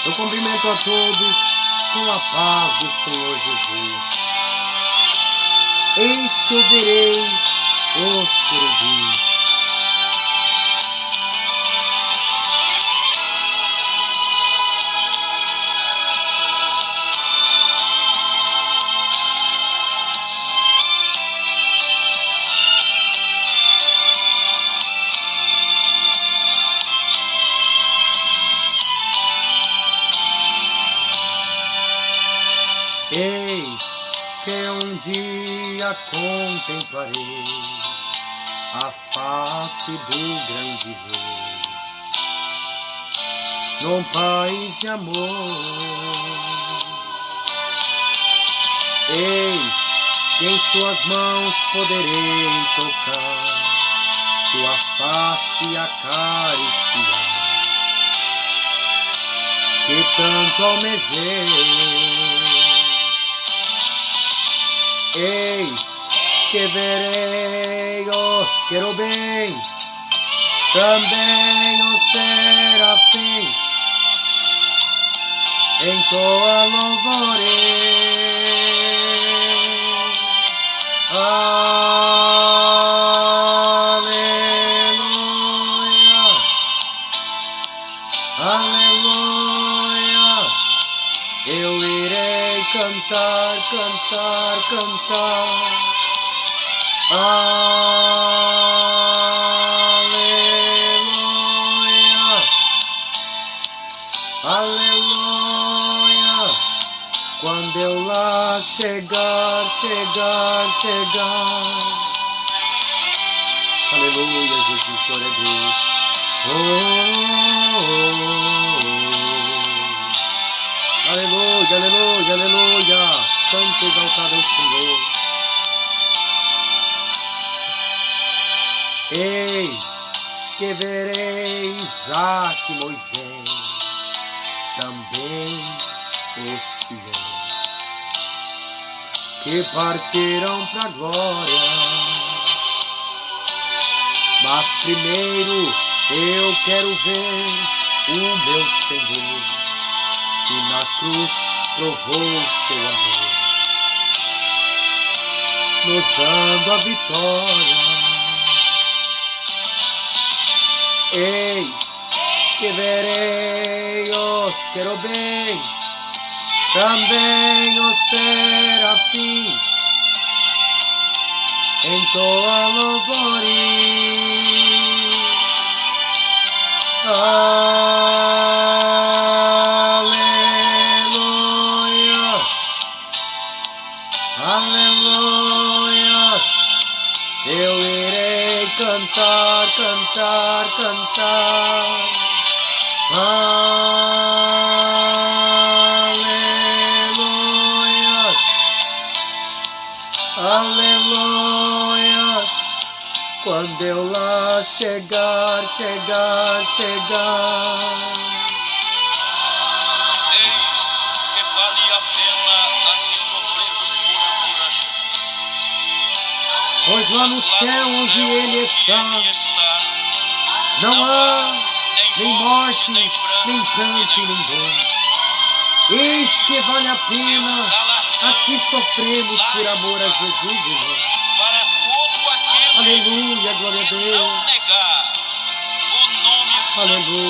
Eu cumprimento a todos com a paz do Senhor Jesus. Eis que eu verei os querubins. Eis que um dia contemplarei a face do grande Rei, num país de amor. Eis que em suas mãos poderei tocar, sua face acariciar, que tanto almejei. Eis que verei os querubins, também os serafins, entoa louvores. Aleluia, aleluia. Eu irei cantar, cantar, cantar. Aleluia, aleluia. Quando eu lá chegar, chegar, chegar. Aleluia, Jesus, glória a Deus. Oh, oh, oh. Aleluia, aleluia, aleluia. Santo exaltado é o Senhor. Eis que verei Isaac e Moisés, também os fiéis, que partirão pra glória. Mas primeiro eu quero ver o meu Senhor, que na cruz provou seu amor, nos dando a vitória. Eis que verei os querubins, também os serafins, entoa louvores. Aleluia, aleluia. Eu irei cantar, cantar, cantar. Aleluia, aleluia. Quando eu lá chegar, chegar, chegar. Eis que vale a pena aqui sofrermos por amor a Jesus. Pois lá no céu onde Ele está, não há nem morte, nem pranto, nem dor. Eis que vale a pena aqui sofremos por amor a Jesus, irmão. Para todo aquele Aleluia, glória a que Deus. não negar o nome santo Aleluia.